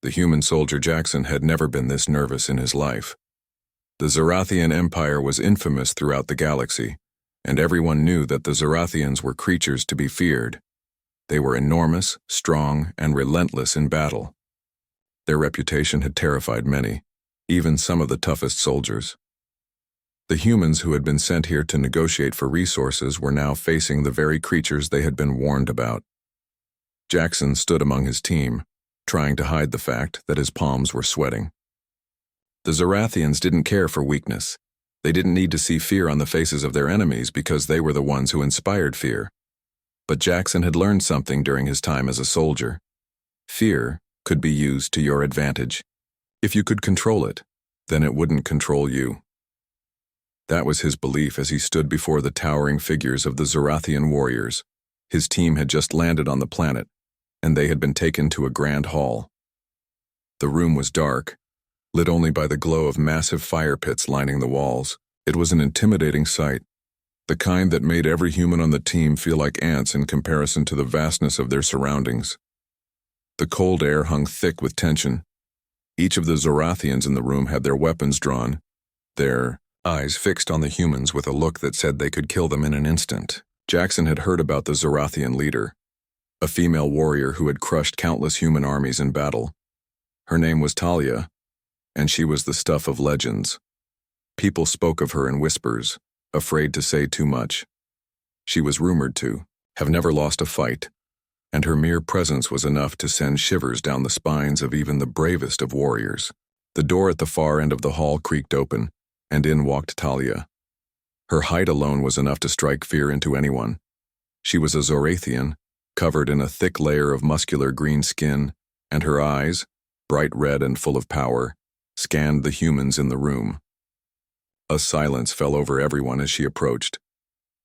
The human soldier Jackson had never been this nervous in his life. The Zarathian Empire was infamous throughout the galaxy, and everyone knew that the Zarathians were creatures to be feared. They were enormous, strong, and relentless in battle. Their reputation had terrified many, even some of the toughest soldiers. The humans who had been sent here to negotiate for resources were now facing the very creatures they had been warned about. Jackson stood among his team, trying to hide the fact that his palms were sweating. The Zarathians didn't care for weakness. They didn't need to see fear on the faces of their enemies because they were the ones who inspired fear. But Jackson had learned something during his time as a soldier. Fear could be used to your advantage. If you could control it, then it wouldn't control you. That was his belief as he stood before the towering figures of the Zarathian warriors. His team had just landed on the planet, and they had been taken to a grand hall. The room was dark, lit only by the glow of massive fire pits lining the walls. It was an intimidating sight, the kind that made every human on the team feel like ants in comparison to the vastness of their surroundings. The cold air hung thick with tension. Each of the Zarathians in the room had their weapons drawn, their eyes fixed on the humans with a look that said they could kill them in an instant. Jackson had heard about the Zarathian leader, a female warrior who had crushed countless human armies in battle. Her name was Talia, and she was the stuff of legends. People spoke of her in whispers, afraid to say too much. She was rumored to have never lost a fight, and her mere presence was enough to send shivers down the spines of even the bravest of warriors. The door at the far end of the hall creaked open, and in walked Talia. Her height alone was enough to strike fear into anyone. She was a Zorathian, covered in a thick layer of muscular green skin, and her eyes, bright red and full of power, scanned the humans in the room. A silence fell over everyone as she approached.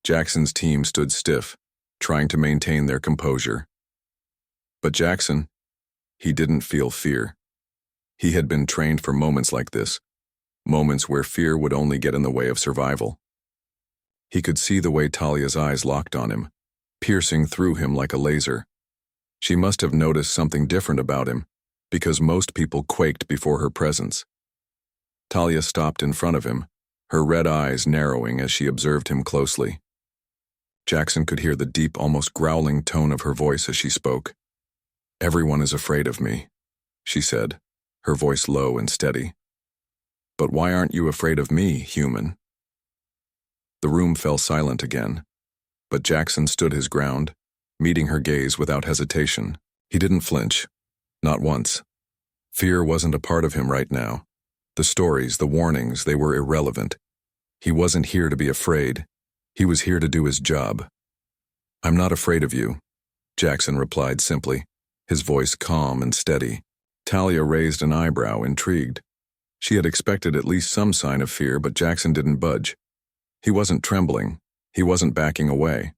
Jackson's team stood stiff, trying to maintain their composure. But Jackson, he didn't feel fear. He had been trained for moments like this, moments where fear would only get in the way of survival. He could see the way Talia's eyes locked on him, piercing through him like a laser. She must have noticed something different about him, because most people quaked before her presence. Talia stopped in front of him, her red eyes narrowing as she observed him closely. Jackson could hear the deep, almost growling tone of her voice as she spoke. "Everyone is afraid of me," she said, her voice low and steady. "But why aren't you afraid of me, human?" The room fell silent again, but Jackson stood his ground, meeting her gaze without hesitation. He didn't flinch, not once. Fear wasn't a part of him right now. The stories, the warnings, they were irrelevant. He wasn't here to be afraid. He was here to do his job. "I'm not afraid of you," Jackson replied simply, his voice calm and steady. Talia raised an eyebrow, intrigued. She had expected at least some sign of fear, but Jackson didn't budge. He wasn't trembling. He wasn't backing away.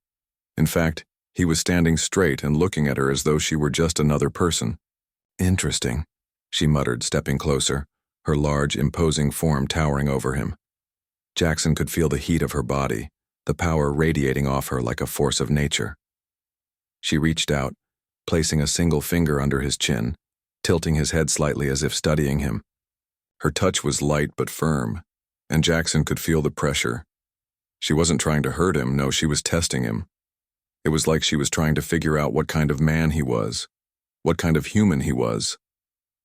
In fact, he was standing straight and looking at her as though she were just another person. "Interesting," she muttered, stepping closer, her large, imposing form towering over him. Jackson could feel the heat of her body, the power radiating off her like a force of nature. She reached out, placing a single finger under his chin, tilting his head slightly as if studying him. Her touch was light but firm, and Jackson could feel the pressure. She wasn't trying to hurt him, no, she was testing him. It was like she was trying to figure out what kind of man he was, what kind of human he was.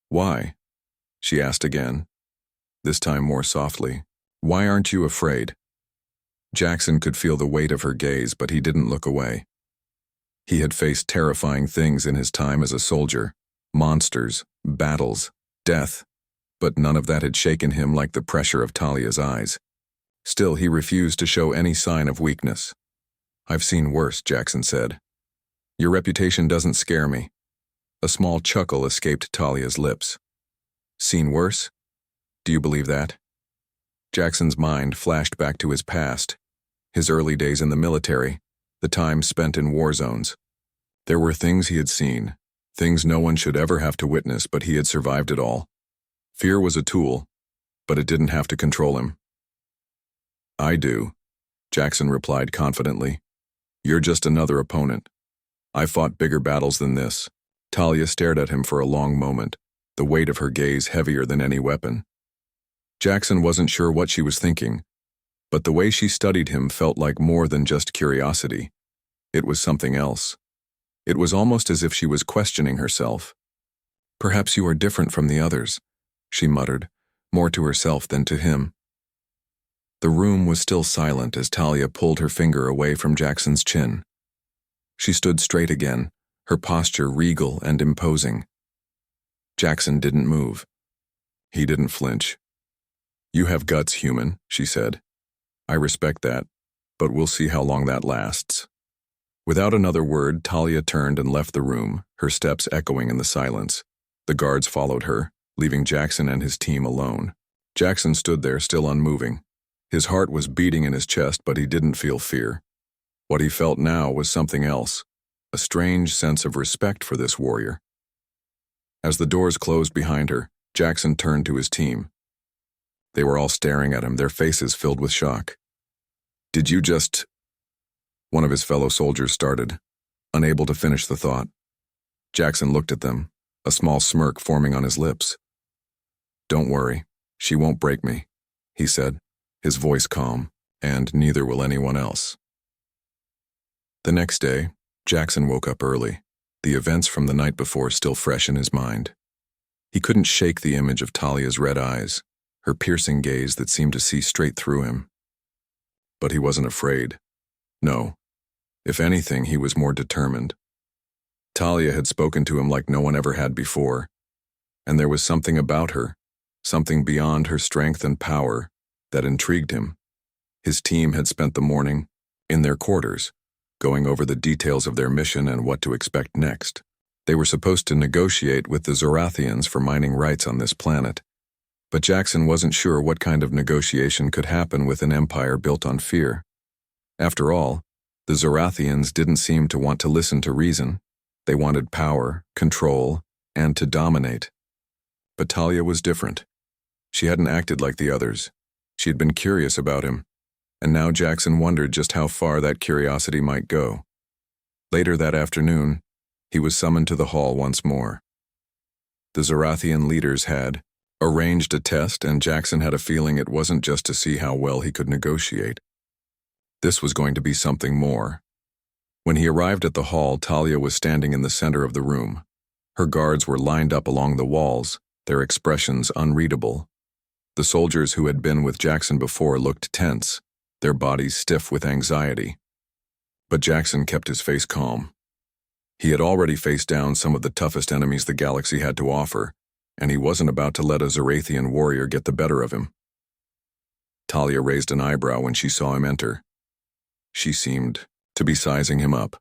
"Why?" she asked again, this time more softly. "Why aren't you afraid?" Jackson could feel the weight of her gaze, but he didn't look away. He had faced terrifying things in his time as a soldier, monsters, battles, death, but none of that had shaken him like the pressure of Talia's eyes. Still, he refused to show any sign of weakness. "I've seen worse," Jackson said. "Your reputation doesn't scare me." A small chuckle escaped Talia's lips. "Seen worse? Do you believe that?" Jackson's mind flashed back to his past, his early days in the military, the time spent in war zones. There were things he had seen, things no one should ever have to witness, but he had survived it all. Fear was a tool, but it didn't have to control him. "I do," Jackson replied confidently. "You're just another opponent. I fought bigger battles than this." Talia stared at him for a long moment, the weight of her gaze heavier than any weapon. Jackson wasn't sure what she was thinking, but the way she studied him felt like more than just curiosity. It was something else. It was almost as if she was questioning herself. "Perhaps you are different from the others," she muttered, more to herself than to him. The room was still silent as Talia pulled her finger away from Jackson's chin. She stood straight again, her posture regal and imposing. Jackson didn't move. He didn't flinch. "You have guts, human," she said. "I respect that, but we'll see how long that lasts." Without another word, Talia turned and left the room, her steps echoing in the silence. The guards followed her, leaving Jackson and his team alone. Jackson stood there, still unmoving. His heart was beating in his chest, but he didn't feel fear. What he felt now was something else, a strange sense of respect for this warrior. As the doors closed behind her, Jackson turned to his team. They were all staring at him, their faces filled with shock. "Did you just—" One of his fellow soldiers started, unable to finish the thought. Jackson looked at them, a small smirk forming on his lips. "Don't worry, she won't break me," he said, his voice calm, "and neither will anyone else." The next day, Jackson woke up early, the events from the night before still fresh in his mind. He couldn't shake the image of Talia's red eyes, her piercing gaze that seemed to see straight through him. But he wasn't afraid. No. If anything, he was more determined. Talia had spoken to him like no one ever had before, and there was something about her, something beyond her strength and power, that intrigued him. His team had spent the morning, in their quarters, going over the details of their mission and what to expect next. They were supposed to negotiate with the Zorathians for mining rights on this planet, but Jackson wasn't sure what kind of negotiation could happen with an empire built on fear. After all, the Zorathians didn't seem to want to listen to reason. They wanted power, control, and to dominate. But Talia was different. She hadn't acted like the others. She had been curious about him, and now Jackson wondered just how far that curiosity might go. Later that afternoon, he was summoned to the hall once more. The Zorathian leaders had arranged a test, and Jackson had a feeling it wasn't just to see how well he could negotiate. This was going to be something more. When he arrived at the hall, Talia was standing in the center of the room. Her guards were lined up along the walls, their expressions unreadable. The soldiers who had been with Jackson before looked tense, their bodies stiff with anxiety. But Jackson kept his face calm. He had already faced down some of the toughest enemies the galaxy had to offer, and he wasn't about to let a Zorathian warrior get the better of him. Talia raised an eyebrow when she saw him enter. She seemed to be sizing him up,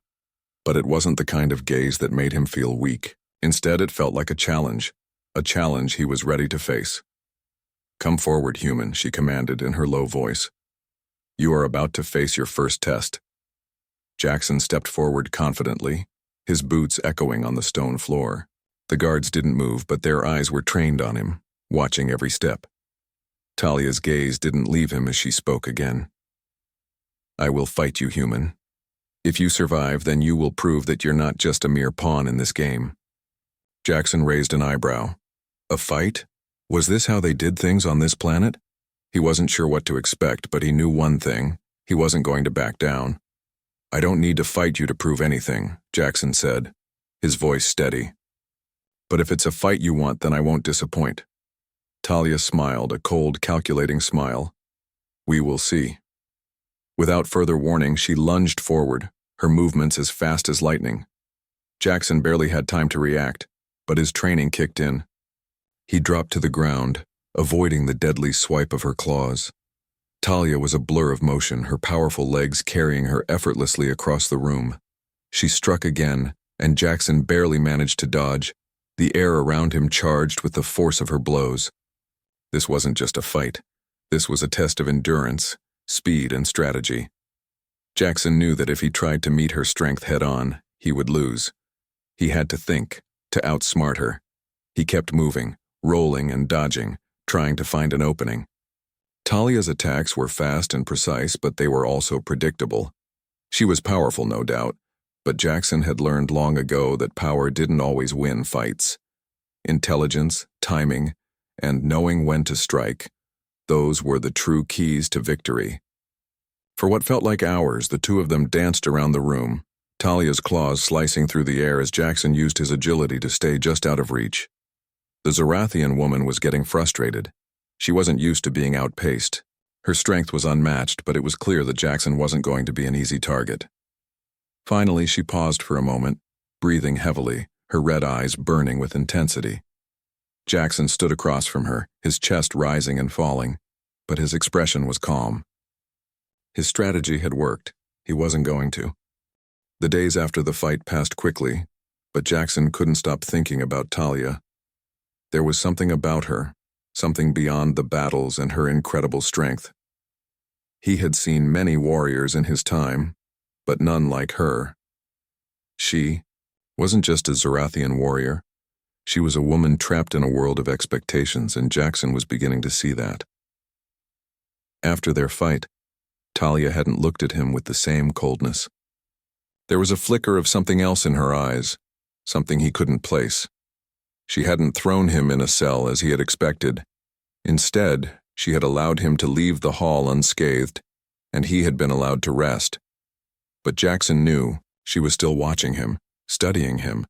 but it wasn't the kind of gaze that made him feel weak. Instead, it felt like a challenge he was ready to face. "Come forward, human," she commanded in her low voice. "You are about to face your first test." Jackson stepped forward confidently, his boots echoing on the stone floor. The guards didn't move, but their eyes were trained on him, watching every step. Talia's gaze didn't leave him as she spoke again. "I will fight you, human. If you survive, then you will prove that you're not just a mere pawn in this game." Jackson raised an eyebrow. A fight? Was this how they did things on this planet? He wasn't sure what to expect, but he knew one thing: he wasn't going to back down. "I don't need to fight you to prove anything," Jackson said, his voice steady. "But if it's a fight you want, then I won't disappoint." Talia smiled, a cold, calculating smile. "We will see." Without further warning, she lunged forward, her movements as fast as lightning. Jackson barely had time to react, but his training kicked in. He dropped to the ground, avoiding the deadly swipe of her claws. Talia was a blur of motion, her powerful legs carrying her effortlessly across the room. She struck again, and Jackson barely managed to dodge, the air around him charged with the force of her blows. This wasn't just a fight. This was a test of endurance, speed, and strategy. Jackson knew that if he tried to meet her strength head-on, he would lose. He had to think, to outsmart her. He kept moving, rolling and dodging, trying to find an opening. Talia's attacks were fast and precise, but they were also predictable. She was powerful, no doubt, but Jackson had learned long ago that power didn't always win fights. intelligence, timing, and knowing when to strike. Those were the true keys to victory. For what felt like hours, the two of them danced around the room, Talia's claws slicing through the air as Jackson used his agility to stay just out of reach. The Zorathian woman was getting frustrated. She wasn't used to being outpaced. Her strength was unmatched, but it was clear that Jackson wasn't going to be an easy target. Finally, she paused for a moment, breathing heavily, her red eyes burning with intensity. Jackson stood across from her, his chest rising and falling, but his expression was calm. His strategy had worked. He wasn't going to. The days after the fight passed quickly, but Jackson couldn't stop thinking about Talia. There was something about her, something beyond the battles and her incredible strength. He had seen many warriors in his time, but none like her. She wasn't just a Zorathian warrior. She was a woman trapped in a world of expectations, and Jackson was beginning to see that. After their fight, Talia hadn't looked at him with the same coldness. There was a flicker of something else in her eyes, something he couldn't place. She hadn't thrown him in a cell as he had expected. Instead, she had allowed him to leave the hall unscathed, and he had been allowed to rest. But Jackson knew she was still watching him, studying him.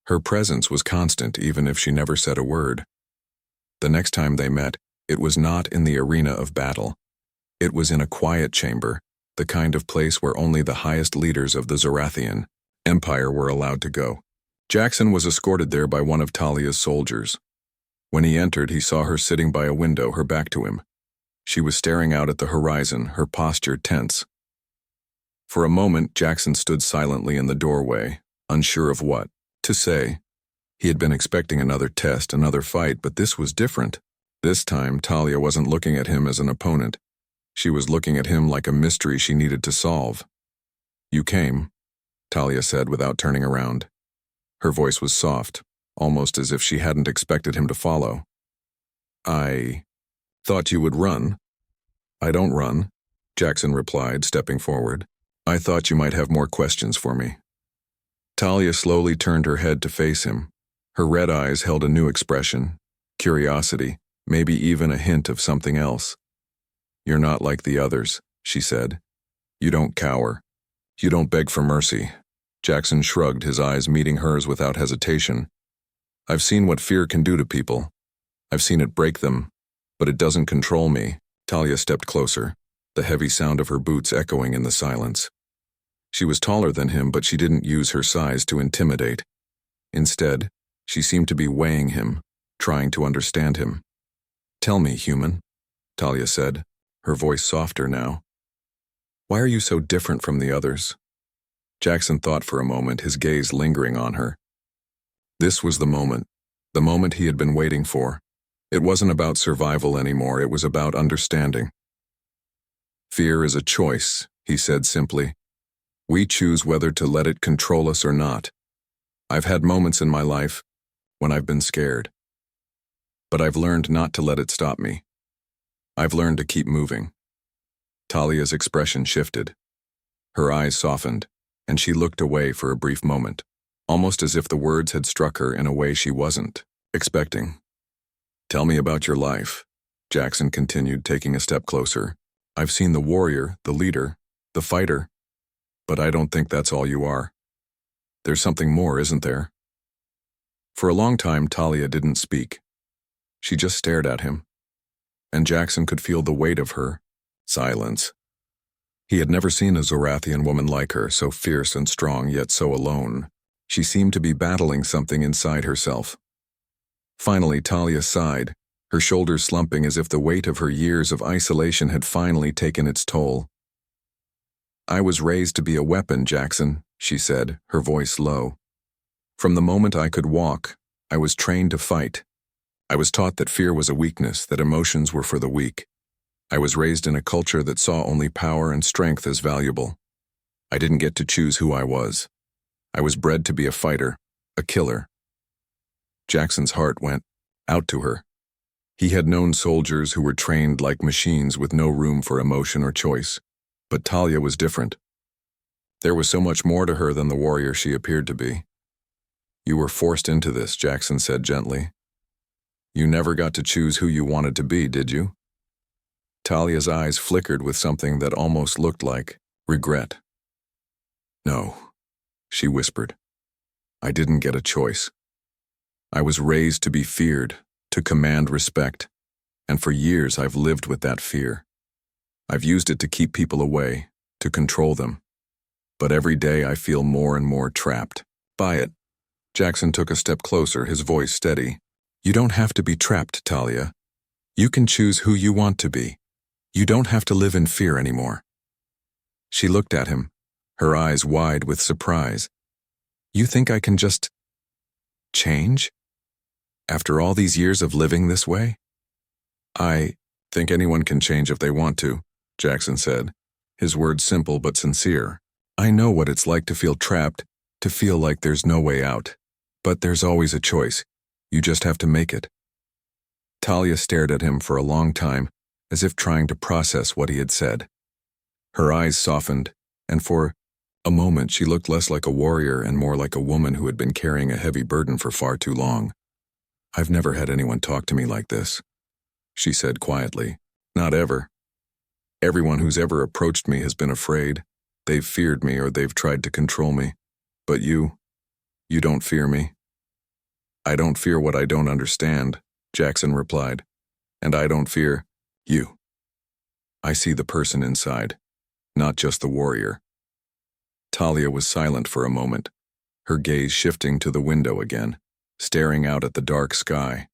Her presence was constant even if she never said a word. The next time they met, it was not in the arena of battle. It was in a quiet chamber, the kind of place where only the highest leaders of the Zorathian Empire were allowed to go. Jackson was escorted there by one of Talia's soldiers. When he entered, he saw her sitting by a window, her back to him. She was staring out at the horizon, her posture tense. For a moment, Jackson stood silently in the doorway, unsure of what to say. He had been expecting another test, another fight, but this was different. This time, Talia wasn't looking at him as an opponent. She was looking at him like a mystery she needed to solve. "You came," Talia said without turning around. Her voice was soft, almost as if she hadn't expected him to follow. "I thought you would run." "I don't run," Jackson replied, stepping forward. "I thought you might have more questions for me." Talia slowly turned her head to face him. Her red eyes held a new expression, curiosity, maybe even a hint of something else. "You're not like the others," she said. "You don't cower. You don't beg for mercy." Jackson shrugged, his eyes meeting hers without hesitation. "I've seen what fear can do to people. I've seen it break them, but it doesn't control me." Talia stepped closer, the heavy sound of her boots echoing in the silence. She was taller than him, but she didn't use her size to intimidate. Instead, she seemed to be weighing him, trying to understand him. "Tell me, human," Talia said, her voice softer now. "Why are you so different from the others?" Jackson thought for a moment, his gaze lingering on her. This was the moment he had been waiting for. It wasn't about survival anymore, it was about understanding. "Fear is a choice," he said simply. "We choose whether to let it control us or not. I've had moments in my life when I've been scared. But I've learned not to let it stop me. I've learned to keep moving." Talia's expression shifted. Her eyes softened, and she looked away for a brief moment, almost as if the words had struck her in a way she wasn't expecting. "Tell me about your life," Jackson continued, taking a step closer. "I've seen the warrior, the leader, the fighter, but I don't think that's all you are. There's something more, isn't there?" For a long time, Talia didn't speak. She just stared at him, and Jackson could feel the weight of her silence. He had never seen a Zorathian woman like her, so fierce and strong, yet so alone. She seemed to be battling something inside herself. Finally, Talia sighed, her shoulders slumping as if the weight of her years of isolation had finally taken its toll. "I was raised to be a weapon, Jackson," she said, her voice low. "From the moment I could walk, I was trained to fight. I was taught that fear was a weakness, that emotions were for the weak. I was raised in a culture that saw only power and strength as valuable. I didn't get to choose who I was. I was bred to be a fighter, a killer." Jackson's heart went out to her. He had known soldiers who were trained like machines with no room for emotion or choice. But Talia was different. There was so much more to her than the warrior she appeared to be. You were forced into this, Jackson said gently. You never got to choose who you wanted to be, did you? Talia's eyes flickered with something that almost looked like regret. No, she whispered. I didn't get a choice. I was raised to be feared, to command respect, and for years I've lived with that fear. I've used it to keep people away, to control them. But every day I feel more and more trapped by it. Jackson took a step closer, his voice steady. You don't have to be trapped, Talia. You can choose who you want to be. You don't have to live in fear anymore. She looked at him, her eyes wide with surprise. You think I can just change? After all these years of living this way? I think anyone can change if they want to, Jackson said, his words simple but sincere. I know what it's like to feel trapped, to feel like there's no way out. But there's always a choice. You just have to make it. Talia stared at him for a long time, as if trying to process what he had said. Her eyes softened, and for a moment she looked less like a warrior and more like a woman who had been carrying a heavy burden for far too long. I've never had anyone talk to me like this, she said quietly. Not ever. Everyone who's ever approached me has been afraid. They've feared me or they've tried to control me. But you don't fear me. I don't fear what I don't understand, Jackson replied. And I don't fear you. I see the person inside, not just the warrior. Talia was silent for a moment, her gaze shifting to the window again, staring out at the dark sky.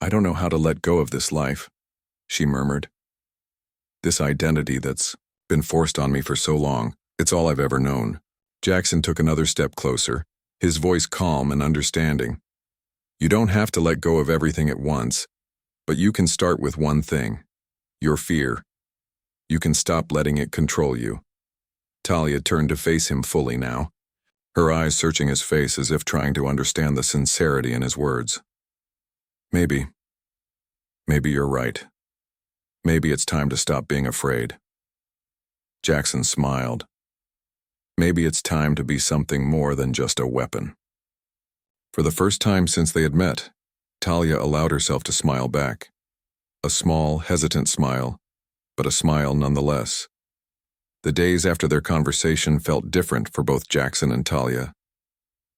I don't know how to let go of this life, she murmured. This identity that's been forced on me for so long, it's all I've ever known. Jackson took another step closer, his voice calm and understanding. You don't have to let go of everything at once, but you can start with one thing, your fear. You can stop letting it control you. Talia turned to face him fully now, her eyes searching his face as if trying to understand the sincerity in his words. Maybe you're right. Maybe it's time to stop being afraid. Jackson smiled. Maybe it's time to be something more than just a weapon. For the first time since they had met, Talia allowed herself to smile back. A small, hesitant smile, but a smile nonetheless. The days after their conversation felt different for both Jackson and Talia.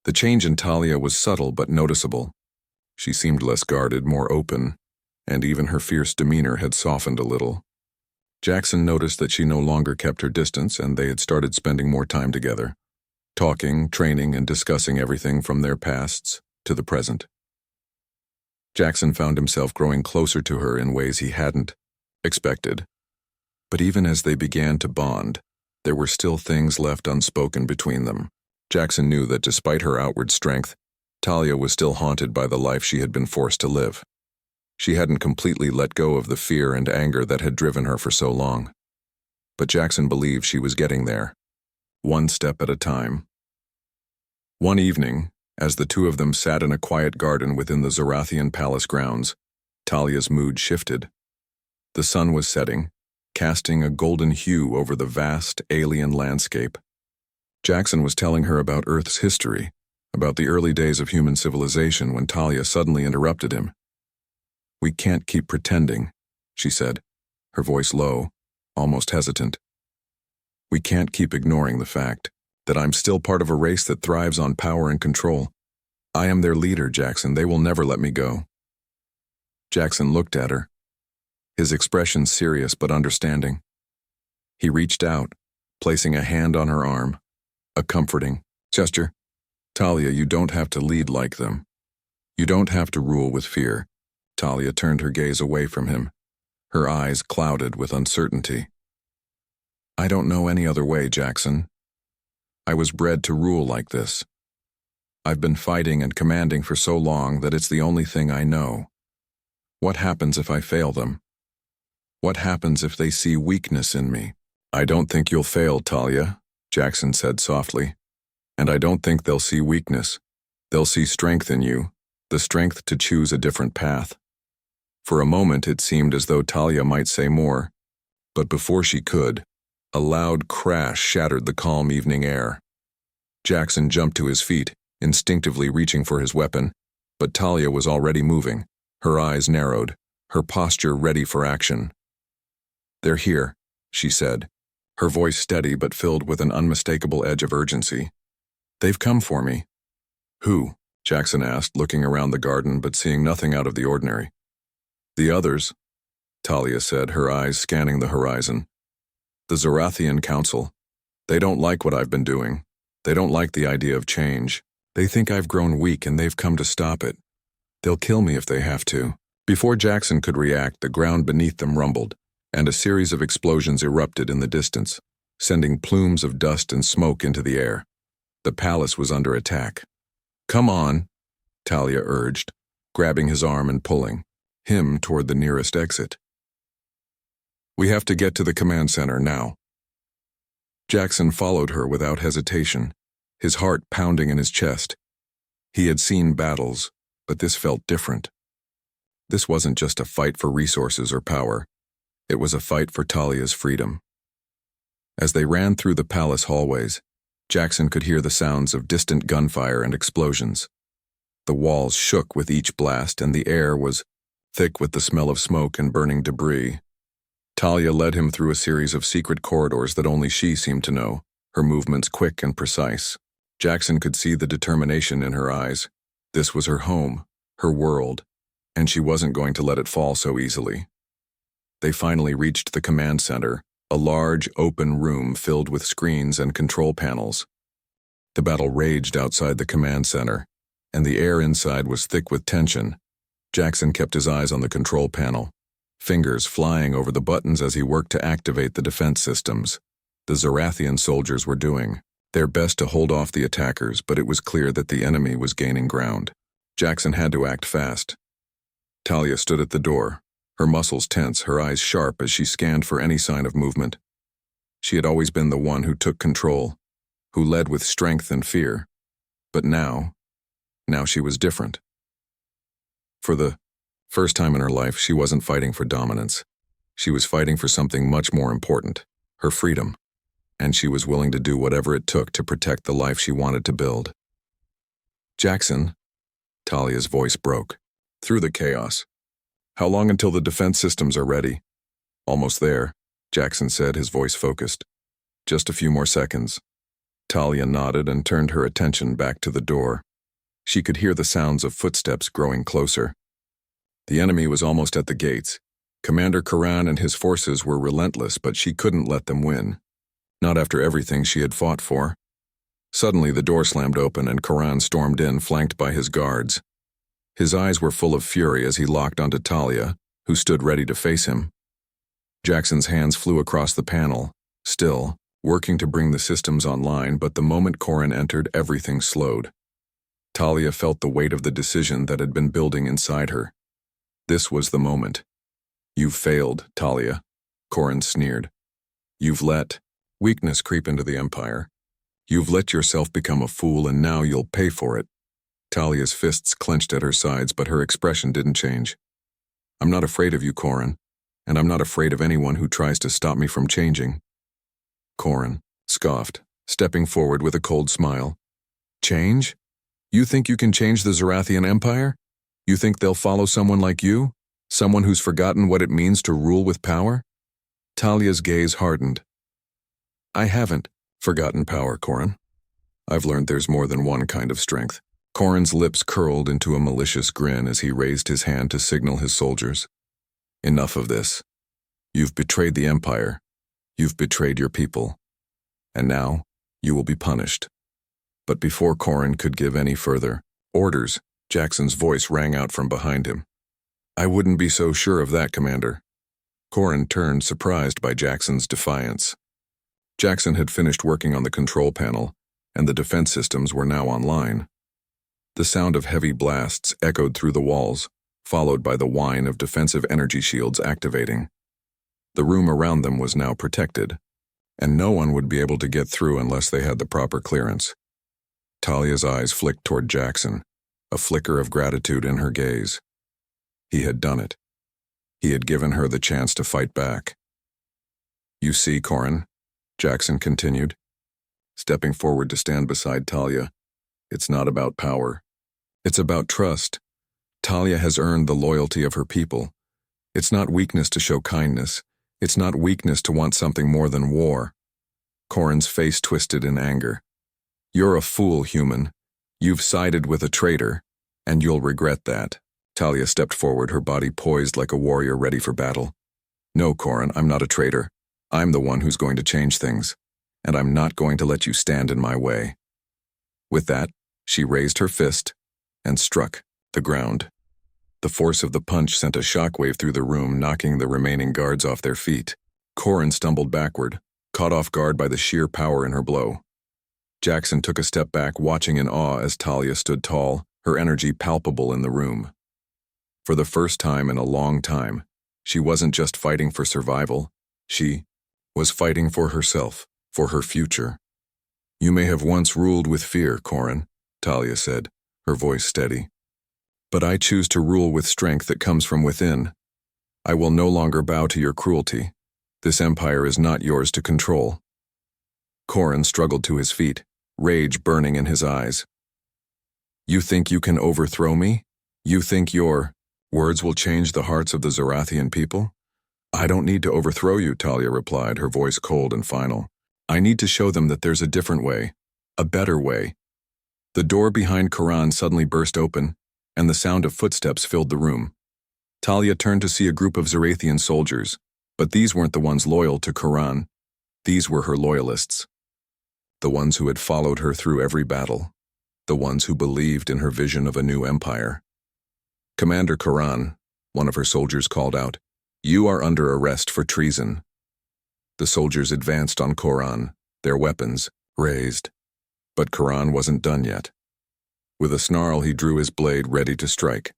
The change in Talia was subtle but noticeable. She seemed less guarded, more open, and even her fierce demeanor had softened a little. Jackson noticed that she no longer kept her distance and they had started spending more time together, talking, training, and discussing everything from their pasts to the present. Jackson found himself growing closer to her in ways he hadn't expected. But even as they began to bond, there were still things left unspoken between them. Jackson knew that despite her outward strength, Talia was still haunted by the life she had been forced to live. She hadn't completely let go of the fear and anger that had driven her for so long. But Jackson believed she was getting there, one step at a time. One evening, as the two of them sat in a quiet garden within the Zorathian palace grounds, Talia's mood shifted. The sun was setting, casting a golden hue over the vast, alien landscape. Jackson was telling her about Earth's history, about the early days of human civilization when Talia suddenly interrupted him. We can't keep pretending, she said, her voice low, almost hesitant. We can't keep ignoring the fact that I'm still part of a race that thrives on power and control. I am their leader, Jackson. They will never let me go. Jackson looked at her, his expression serious but understanding. He reached out, placing a hand on her arm, a comforting gesture. Talia, you don't have to lead like them. You don't have to rule with fear. Talia turned her gaze away from him, her eyes clouded with uncertainty. I don't know any other way, Jackson. I was bred to rule like this. I've been fighting and commanding for so long that it's the only thing I know. What happens if I fail them? What happens if they see weakness in me? I don't think you'll fail, Talia, Jackson said softly. And I don't think they'll see weakness. They'll see strength in you, the strength to choose a different path. For a moment it seemed as though Talia might say more, but before she could, a loud crash shattered the calm evening air. Jackson jumped to his feet, instinctively reaching for his weapon, but Talia was already moving, her eyes narrowed, her posture ready for action. "They're here," she said, her voice steady but filled with an unmistakable edge of urgency. "They've come for me." "Who?" Jackson asked, looking around the garden but seeing nothing out of the ordinary. "The others," Talia said, her eyes scanning the horizon. "The Zorathian Council. They don't like what I've been doing. They don't like the idea of change. They think I've grown weak and they've come to stop it. They'll kill me if they have to." Before Jackson could react, the ground beneath them rumbled, and a series of explosions erupted in the distance, sending plumes of dust and smoke into the air. The palace was under attack. "Come on," Talia urged, grabbing his arm and pulling him toward the nearest exit. "We have to get to the command center now." Jackson followed her without hesitation, his heart pounding in his chest. He had seen battles, but this felt different. This wasn't just a fight for resources or power. It was a fight for Talia's freedom. As they ran through the palace hallways, Jackson could hear the sounds of distant gunfire and explosions. The walls shook with each blast, and the air was thick with the smell of smoke and burning debris. Talia led him through a series of secret corridors that only she seemed to know, her movements quick and precise. Jackson could see the determination in her eyes. This was her home, her world, and she wasn't going to let it fall so easily. They finally reached the command center, a large, open room filled with screens and control panels. The battle raged outside the command center, and the air inside was thick with tension. Jackson kept his eyes on the control panel, fingers flying over the buttons as he worked to activate the defense systems. The Zorathian soldiers were doing their best to hold off the attackers, but it was clear that the enemy was gaining ground. Jackson had to act fast. Talia stood at the door, her muscles tense, her eyes sharp as she scanned for any sign of movement. She had always been the one who took control, who led with strength and fear. But now she was different. For the first time in her life, she wasn't fighting for dominance. She was fighting for something much more important, her freedom. And she was willing to do whatever it took to protect the life she wanted to build. "Jackson," Talia's voice broke through the chaos. "How long until the defense systems are ready?" "Almost there," Jackson said, his voice focused. "Just a few more seconds." Talia nodded and turned her attention back to the door. She could hear the sounds of footsteps growing closer. The enemy was almost at the gates. Commander Karan and his forces were relentless, but she couldn't let them win. Not after everything she had fought for. Suddenly the door slammed open and Karan stormed in, flanked by his guards. His eyes were full of fury as he locked onto Talia, who stood ready to face him. Jackson's hands flew across the panel, still, working to bring the systems online, but the moment Karan entered, everything slowed. Talia felt the weight of the decision that had been building inside her. This was the moment. "You've failed, Talia," Karan sneered. "You've let weakness creep into the Empire. You've let yourself become a fool, and now you'll pay for it." Talia's fists clenched at her sides, but her expression didn't change. "I'm not afraid of you, Karan, and I'm not afraid of anyone who tries to stop me from changing." Karan scoffed, stepping forward with a cold smile. "Change? You think you can change the Zorathian Empire? You think they'll follow someone like you? Someone who's forgotten what it means to rule with power?" Talia's gaze hardened. "I haven't forgotten power, Karan. I've learned there's more than one kind of strength." Karan's lips curled into a malicious grin as he raised his hand to signal his soldiers. "Enough of this. You've betrayed the Empire. You've betrayed your people. And now, you will be punished." But before Karan could give any further orders, Jackson's voice rang out from behind him. "I wouldn't be so sure of that, Commander." Karan turned, surprised by Jackson's defiance. Jackson had finished working on the control panel, and the defense systems were now online. The sound of heavy blasts echoed through the walls, followed by the whine of defensive energy shields activating. The room around them was now protected, and no one would be able to get through unless they had the proper clearance. Talia's eyes flicked toward Jackson, a flicker of gratitude in her gaze. He had done it. He had given her the chance to fight back. "You see, Karan," Jackson continued, stepping forward to stand beside Talia, It's not about power. It's about trust. Talia has earned the loyalty of her people. It's not weakness to show kindness. It's not weakness to want something more than war. Corrin's face twisted in anger. You're a fool, human. You've sided with a traitor, and you'll regret that. Talia stepped forward, her body poised like a warrior ready for battle. No, Corrin, I'm not a traitor. I'm the one who's going to change things, and I'm not going to let you stand in my way. With that, she raised her fist and struck the ground. The force of the punch sent a shockwave through the room, knocking the remaining guards off their feet. Corrin stumbled backward, caught off guard by the sheer power in her blow. Jackson took a step back, watching in awe as Talia stood tall, her energy palpable in the room. For the first time in a long time, she wasn't just fighting for survival. She was fighting for herself, for her future. You may have once ruled with fear, Corrin, Talia said, her voice steady. But I choose to rule with strength that comes from within. I will no longer bow to your cruelty. This empire is not yours to control. Corrin struggled to his feet, rage burning in his eyes. You think you can overthrow me? You think your words will change the hearts of the Zarathian people? I don't need to overthrow you, Talia replied, her voice cold and final. I need to show them that there's a different way, a better way. The door behind Corrin suddenly burst open, and the sound of footsteps filled the room. Talia turned to see a group of Zarathian soldiers, but these weren't the ones loyal to Corrin. These were her loyalists. The ones who had followed her through every battle. The ones who believed in her vision of a new empire. Commander Corrin, one of her soldiers called out, "You are under arrest for treason." The soldiers advanced on Corrin, their weapons raised. But Corrin wasn't done yet. With a snarl, he drew his blade ready to strike.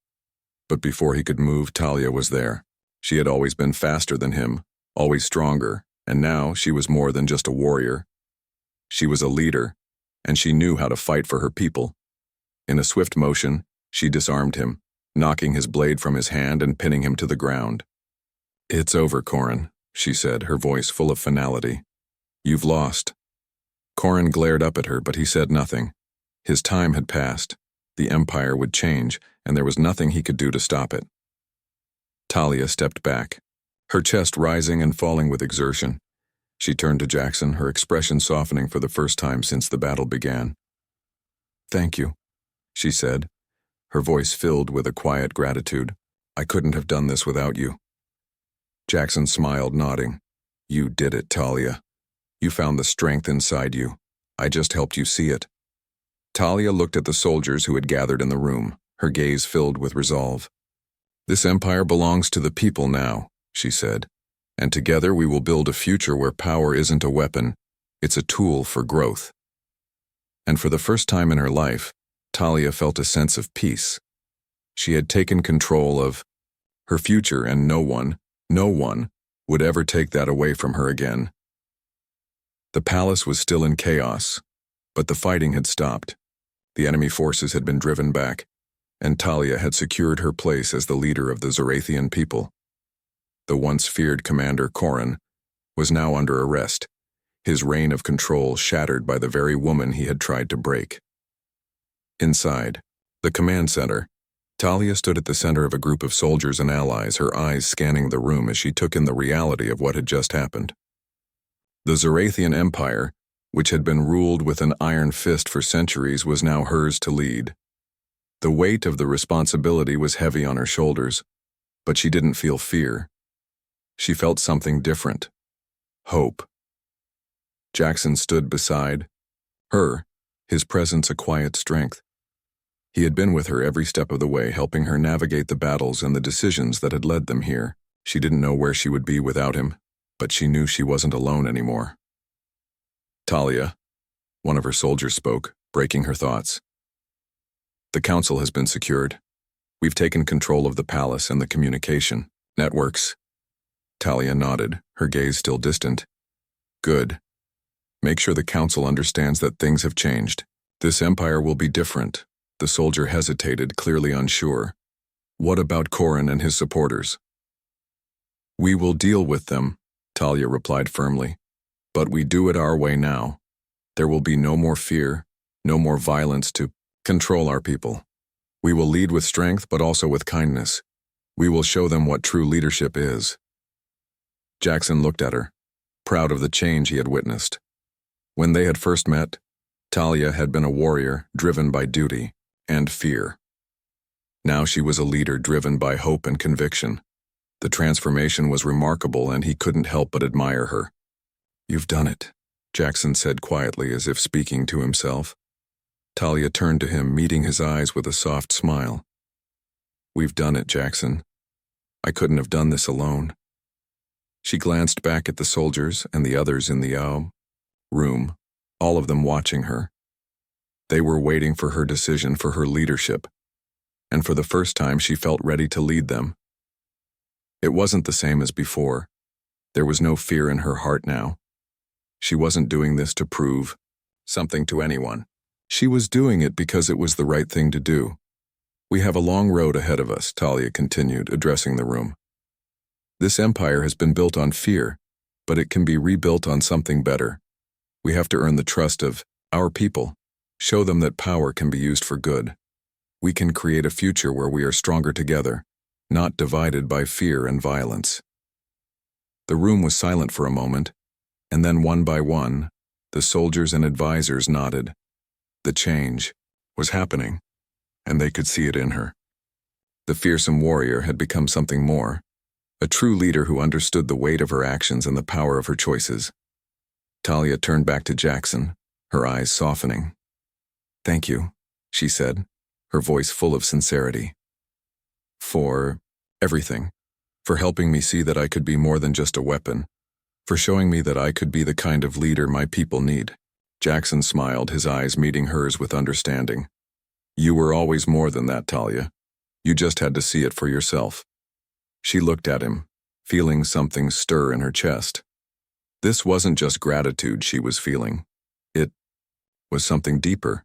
But before he could move, Talia was there. She had always been faster than him, always stronger, and now she was more than just a warrior. She was a leader, and she knew how to fight for her people. In a swift motion, she disarmed him, knocking his blade from his hand and pinning him to the ground. "It's over, Corrin," she said, her voice full of finality. "You've lost." Corrin glared up at her, but he said nothing. His time had passed. The empire would change, and there was nothing he could do to stop it. Talia stepped back, her chest rising and falling with exertion. She turned to Jackson, her expression softening for the first time since the battle began. "Thank you," she said, her voice filled with a quiet gratitude. "I couldn't have done this without you." Jackson smiled, nodding. "You did it, Talia. You found the strength inside you. I just helped you see it." Talia looked at the soldiers who had gathered in the room, her gaze filled with resolve. "This empire belongs to the people now," she said, "and together we will build a future where power isn't a weapon, it's a tool for growth." And for the first time in her life, Talia felt a sense of peace. She had taken control of her future, and no one would ever take that away from her again. The palace was still in chaos, but the fighting had stopped. The enemy forces had been driven back, and Talia had secured her place as the leader of the Zarathian people. The once feared Commander Corrin was now under arrest, his reign of control shattered by the very woman he had tried to break. Inside the command center, Talia stood at the center of a group of soldiers and allies, her eyes scanning the room as she took in the reality of what had just happened. The Zarathian Empire, which had been ruled with an iron fist for centuries, was now hers to lead. The weight of the responsibility was heavy on her shoulders, but she didn't feel fear. She felt something different. Hope. Jackson stood beside her, his presence a quiet strength. He had been with her every step of the way, helping her navigate the battles and the decisions that had led them here. She didn't know where she would be without him, but she knew she wasn't alone anymore. "Talia," one of her soldiers spoke, breaking her thoughts. "The council has been secured. We've taken control of the palace and the communication networks." Talia nodded, her gaze still distant. "Good. Make sure the council understands that things have changed. This empire will be different." The soldier hesitated, clearly unsure. "What about Corrin and his supporters?" "We will deal with them," Talia replied firmly. "But we do it our way now. There will be no more fear, no more violence to Control our people. We will lead with strength, but also with kindness. We will show them what true leadership is. Jackson looked at her, proud of the change he had witnessed. When they had first met, Talia had been a warrior driven by duty and fear. Now she was a leader driven by hope and conviction. The transformation was remarkable, and he couldn't help but admire her. "You've done it," Jackson said quietly, as if speaking to himself. Talia turned to him, meeting his eyes with a soft smile. "We've done it, Jackson. I couldn't have done this alone." She glanced back at the soldiers and the others in the room, all of them watching her. They were waiting for her decision, for her leadership, and for the first time she felt ready to lead them. It wasn't the same as before. There was no fear in her heart now. She wasn't doing this to prove something to anyone. She was doing it because it was the right thing to do. "We have a long road ahead of us," Talia continued, addressing the room. "This empire has been built on fear, but it can be rebuilt on something better. We have to earn the trust of our people, show them that power can be used for good. We can create a future where we are stronger together, not divided by fear and violence." The room was silent for a moment, and then one by one, the soldiers and advisors nodded. The change was happening, and they could see it in her. The fearsome warrior had become something more, a true leader who understood the weight of her actions and the power of her choices. Talia turned back to Jackson, her eyes softening. "Thank you," she said, her voice full of sincerity. "For everything. For helping me see that I could be more than just a weapon. For showing me that I could be the kind of leader my people need." Jackson smiled, his eyes meeting hers with understanding. "You were always more than that, Talia. You just had to see it for yourself." She looked at him, feeling something stir in her chest. This wasn't just gratitude she was feeling. It was something deeper,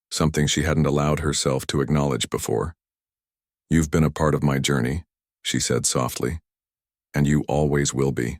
something she hadn't allowed herself to acknowledge before. "You've been a part of my journey," she said softly, "and you always will be."